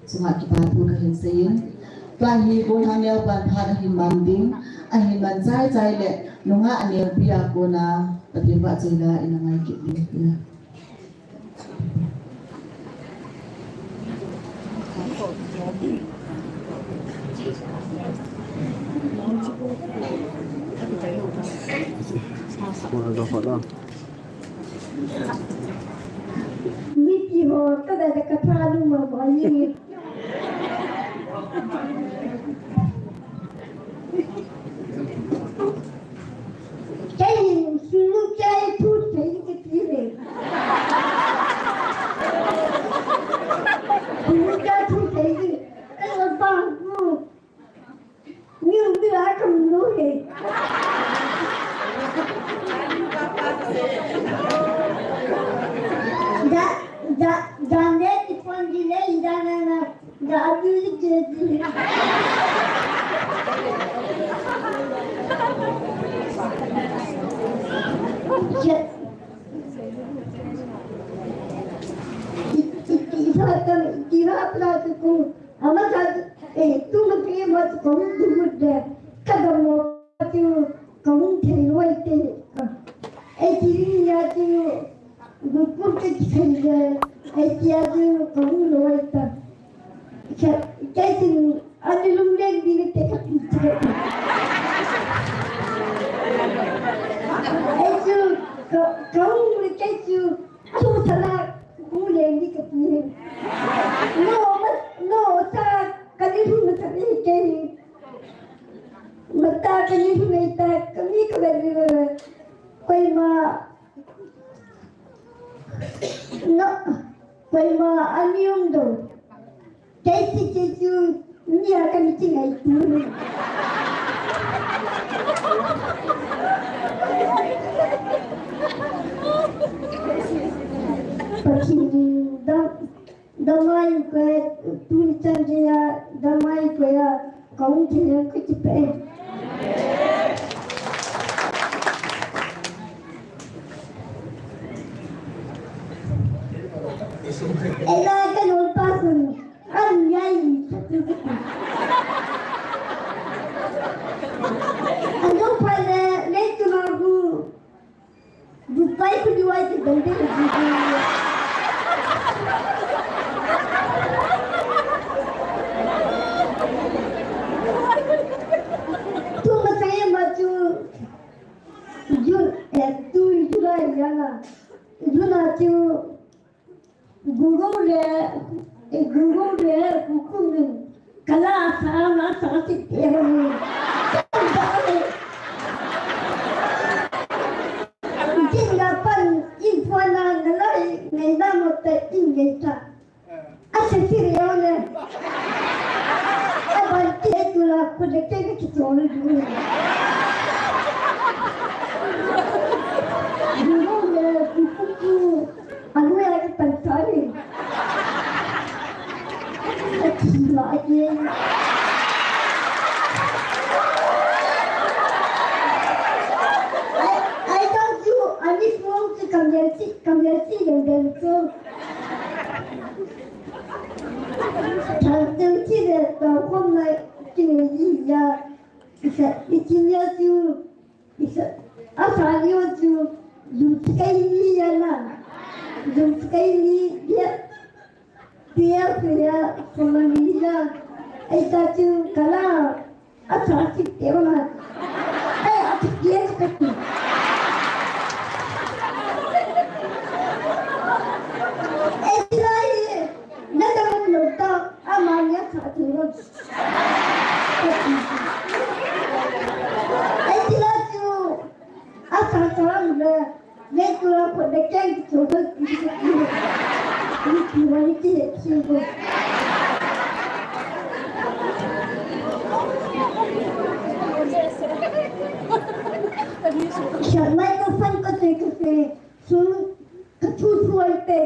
sungai kita pun kehin sayin kelahi pun hanya pada hin manding ahin mancai cai le nunga anil pia kona terlibat cila inangai kita. Miki ho kada ada kata lu mabani. Kain sulu kai put kai kecil. Sulu kai put kai. Kalau bangku, ni udah akan nuhe. Jangan dipanggil jangan jadi kira pelaku amat tu mungkin buat kamu dulu deh kalau mau tu kamu terluai tu kirinya tu bukan kecil Aisyah tu kamu luar itu, jadi ada lumrah di dekat itu. Aisyah kamu mereka itu salah lumrah di dekat ini. No, tak kali rumah kami kini, mata kali rumah itu kami kembali kau no. Kalau anium do, jadi cucu ni akan tinggal itu. Begini, damai kau tulisan dia, damai kau kaum dia kecil. Ela akan lepas ni, anjay. Ando pada lepas lagu, Dubai kedua itu benda begitu. Tu saya baju tu Julai jana, Julai tu. Guru dia hukum kalau sama sakit dia ni. Jinggapan infoan ngelai nenda mote ingeta. Asal sirione. Abang dia tu lah kudek kita orang dulu. Guru dia hukum tu. Aku yang lagi pencari. Gila aja. I don't do. I just want to come here, and then so. Tante dia tahu nak kini ya. Ikinya tu, asal dia tu, sekali ya lah. Sekali dia pemilihan itu tu kalau asal kita orang asal dia seperti lagi nanti kita amalnya satu itu tu asal orang Lepas aku dekat coba ini wanita sibuk. Siapa yang fan kata sun kecutu itu.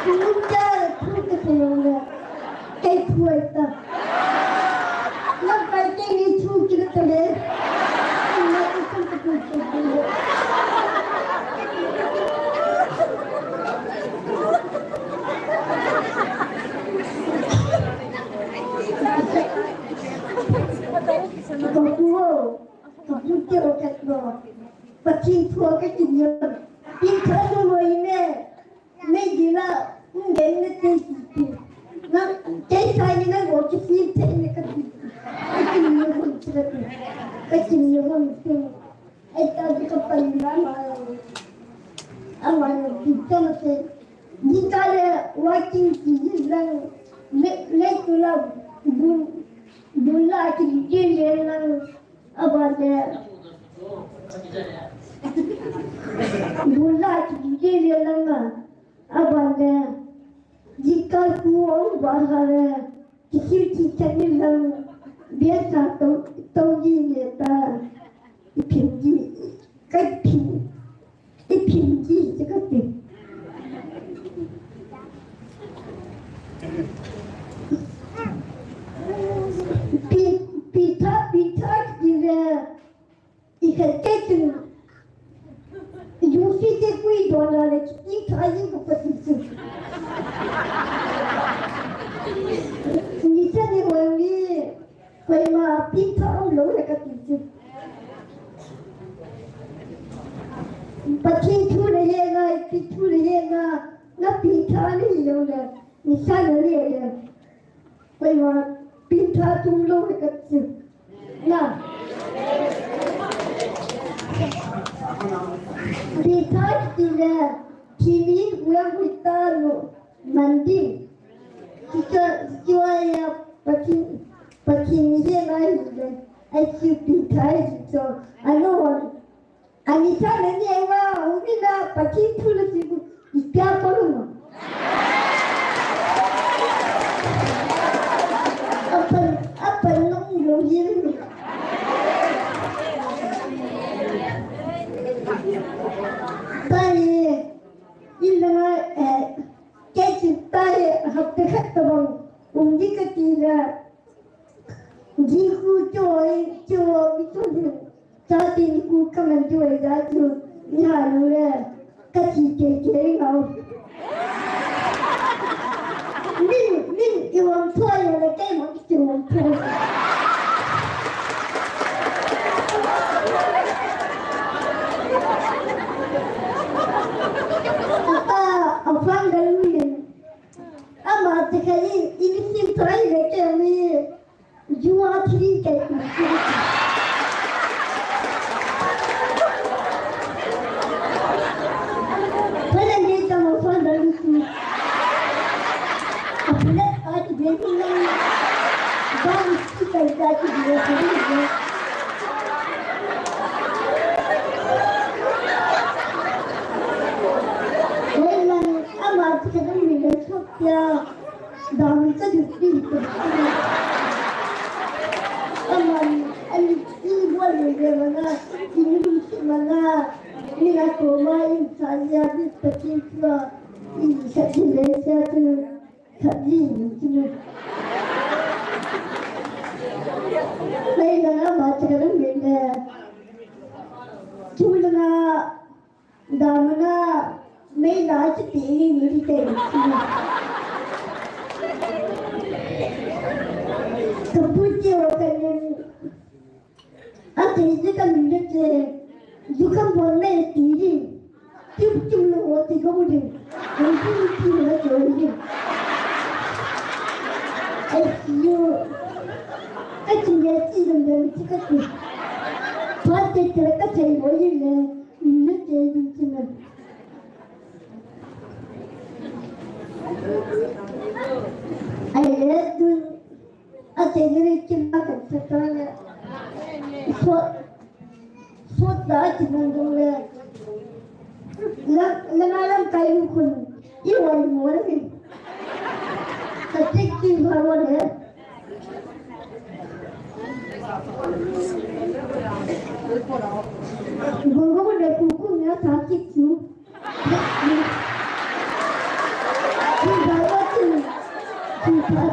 Sudah kecutu itu. Kecutu itu. Lepas ini cuci kita le. ตัวก็กินเยอะกินเธอรวยแม่ไม่ดีละเด่นไม่เต็มที่นั่นใจใส่ยังไงบอกจะฟิตเท่เนี่ยก็กินเยอะคนเชื่อก็กินเยอะคนเชื่อไอ้ตาที่ก็ไปร้านอะไรกินเท่านั้นยิ่งการว่ากินกินเรื่องเล็กตัวเราบุญละกินกินเรื่องอะไรบุญละกินกินเรื่องอะไรjika kuang bahaya kita ni lang biasa tahu ni ta ipinji kai ipinji cakap ni pita dia ikan kecil Yufi te kui dolar ni kaji kepetu ni tadi orang ni kau mah pita lo dekat itu Pakai tu dia na, pitu dia na pita ni lo dah ni sana ni dia kau mah pita tu lo dekat itu na Pita dia kini orang kita mandi kita jual pakai ni lain asyik pita itu anu Anissa ni awak mungkin dah pakai tu lagi ikan perlu apa nak logi ni Tadi ilah kecil tadi hafte khatam undi ketila jiku joy itu tadi ku kaman joy jaju ni halu kecil kecil kau ni iwan tua yang lekai macam iwan tua Afan galuin, ama tekali ini simpai leke ni jual tiri kayak ni. Pada ni kamu afan galuin, apne आज देखी नहीं, बारिश की कैसा की दिए Kadang bila ya dah kita jadi ini buat dia mana ini aku main saja di petipa ini saya lesa tu tadi macam saya dah baca kadang bila cuma dah mana मैं नाच तेरी मेरी तेरी कपूचे होकर ने आते इसे का मिलत से जुकाम बोलने तेरी चुप लोग होते कबूचे उनकी चुप ना चोरी ऐसियो कच्चे चीज़ में चिकते बातें तेरे का सही हो ये ले मिलत है जिसमें Ayat tu, ada jadi cuma kata so dah cuma dulu. Lengalam kayu kun, iwan muara ni. Ketik tu baru ada. Bunga ada kuku ni sakit tu.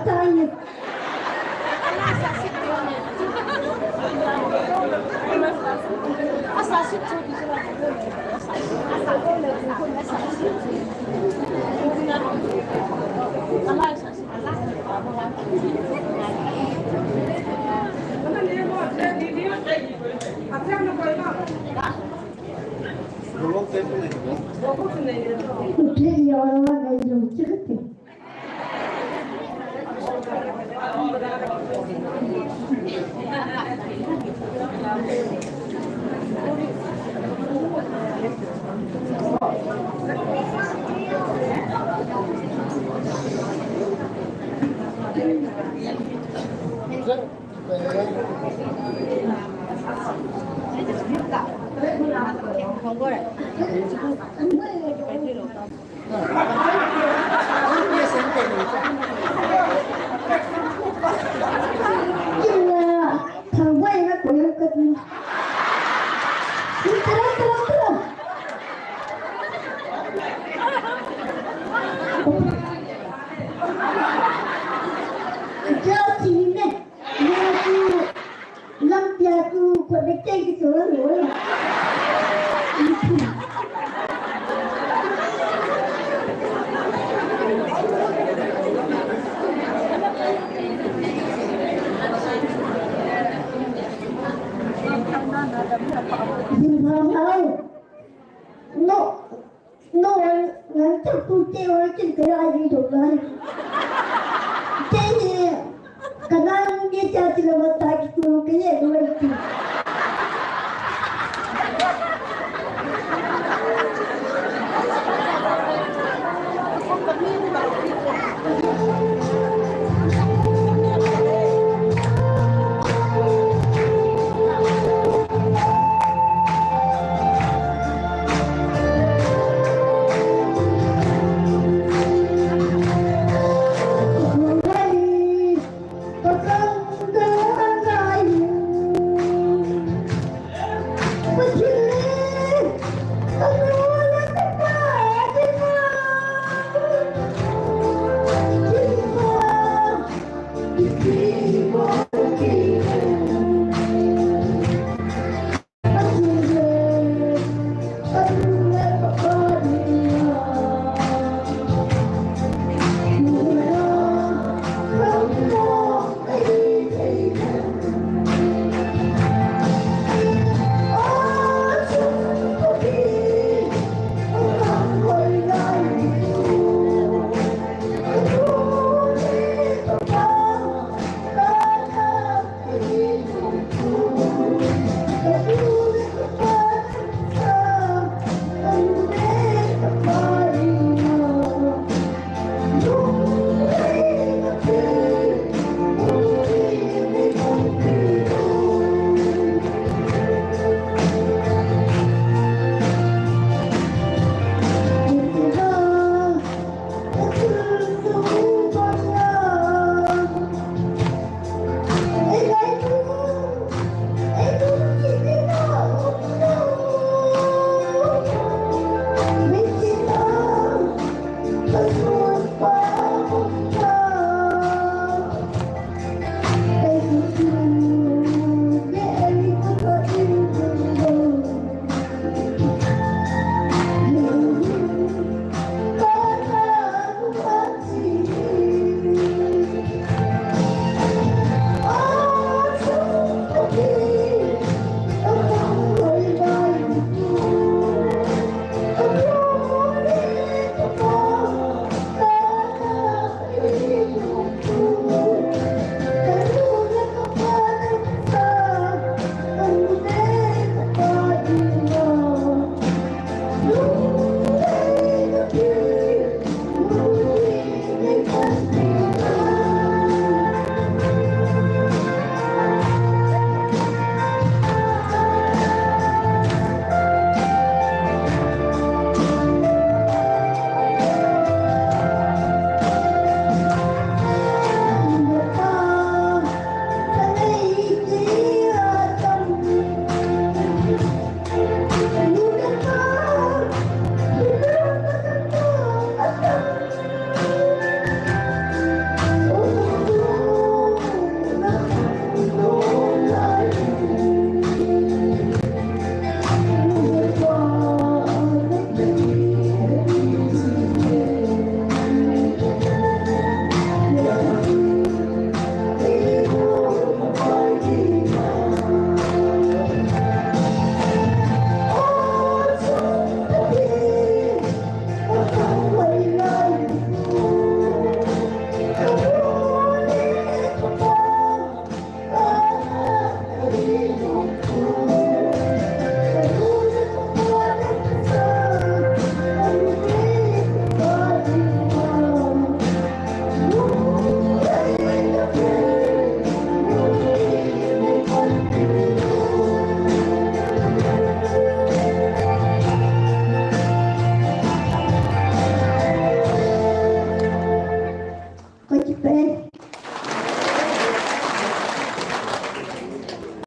Tanya. Asal tu Putri orang yang cerita. Thằng quay nó của nó cực. Terus. Jauh sini, aku lampia aku kau dekat ke sana loh. No, nanti aku cewek cerita lagi tu lah.